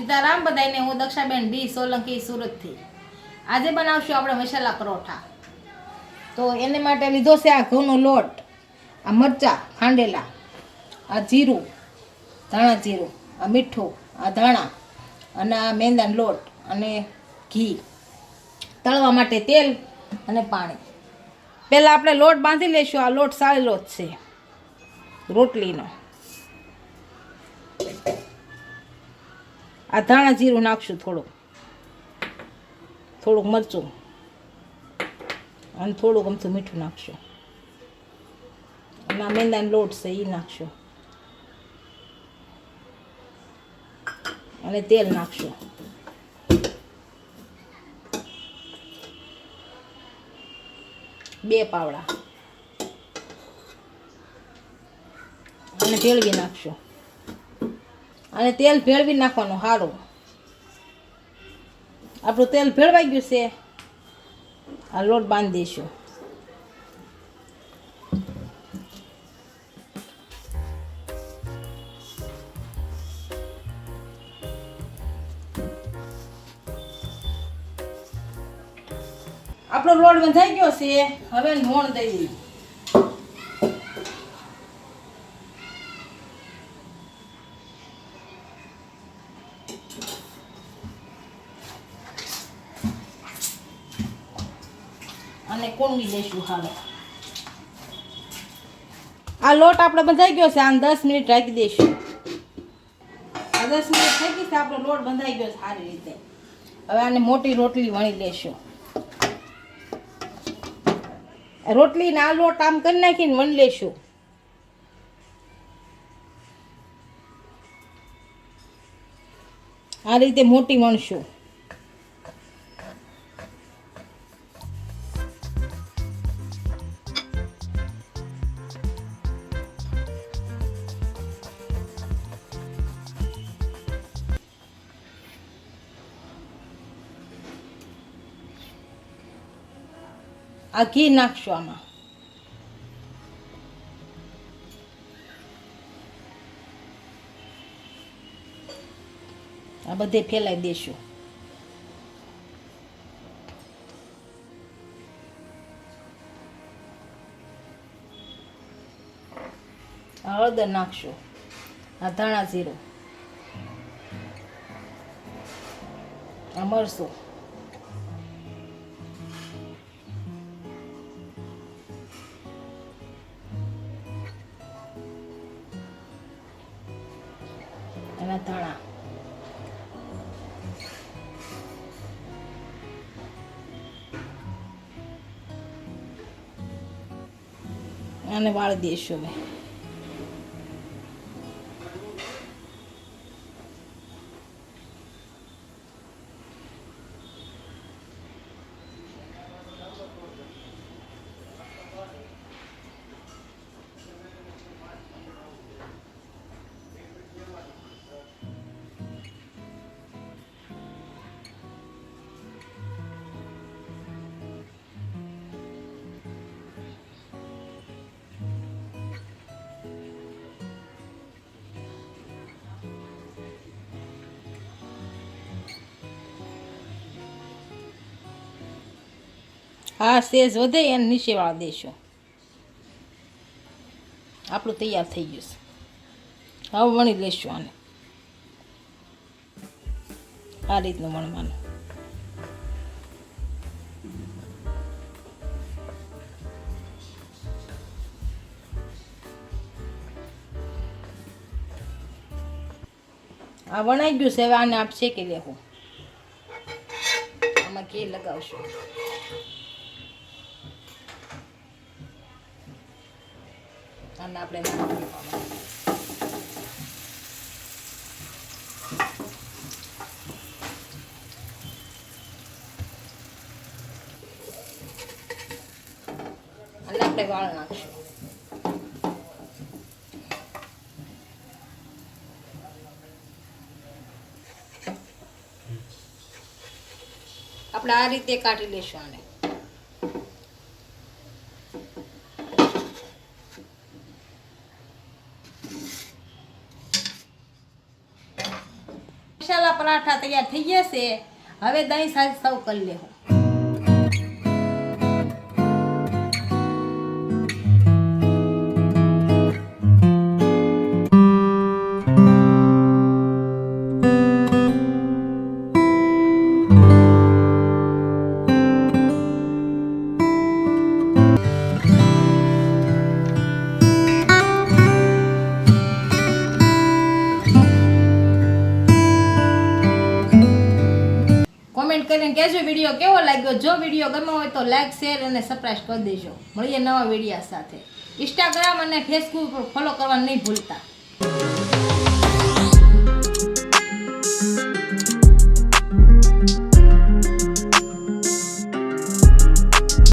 સીતારામ બધાને, હું દક્ષાબેન ડી સોલંકી સુરતથી. આજે બનાવશું આપણે મસાલા પરોઠા. તો એને માટે લીધો છે આ ઘઉંનો લોટ, આ મરચાં ખાંડેલા, આ જીરું, ધાણા જીરું, આ મીઠું, આ ધાણા અને આ મેંદાનો લોટ અને ઘી. તળવા માટે તેલ અને પાણી. પહેલાં આપણે લોટ બાંધી લઈશું. આ લોટ સાળેલો જ છે રોટલીનો. આ ધાણા જીરું નાખશું, થોડુંક મરચું અને થોડુંક અમથું મીઠું નાખશું. અને આ મેંદાનો લોટ છે એ નાખશું અને તેલ નાખશું. બે પાવડા અને ભેળવી નાખશું. અને તેલ ભેળવી નાખવાનું સારું. આપણું તેલ ભેળવાઈ ગયું છે. આ લોટ બાંધી દઈશું. આપણો લોટ બંધાઈ ગયો છે. હવે મોણ દઈ દઈએ. અને કોણવી દઈશું. હવે આ લોટ આપણે બંધાઈ ગયો છે. આને 10 મિનિટ રાખી દઈશું. આ 10 મિનિટ થઈ ગઈ છે. આપણો લોટ બંધાઈ ગયો છે સારી રીતે. હવે આને મોટી રોટલી વણી લેશું. રોટલીને આ લોટ આમ કરી નાખીને વણી લેશું. આ રીતે મોટી વણશું. આ ઘી નાખશું આમાં. આ બધે ફેલાઈ દેશું. આ હળદર નાખશું. આ ધાણા જીરું, આ મરચું, અને ધાણા. અને વાળી દઈશું હવે. આ સેજ વધે એને નીચે વાળી દઈશું. આપણું તૈયાર થઈ ગયું છે. હવે વણી લઈશું આને. આ રીતનું વણવાનું. આ વણાઈ ગયું છે. હવે આને આપ શેકી લેવું. આમાં ઘી લગાવશું. અને આપણે વાળ નાખશું. આપણે આ રીતે કાઢી લેશું આને. મસાલા પરાઠા તૈયાર થઈ ગયા છે. હવે દહીં સાથે સર્વ કરી લેવું. કોમેન્ટ કરીને કહેજો વિડીયો કેવો લાગ્યો. જો વિડીયો ગમ્યો હોય તો લાઈક, શેર અને સબસ્ક્રાઇબ કરી દેજો. મળીએ નવા વિડીયો સાથે. ઇન્સ્ટાગ્રામ અને ફેસબુક પર ફોલો કરવાનું નહીં ભૂલતા.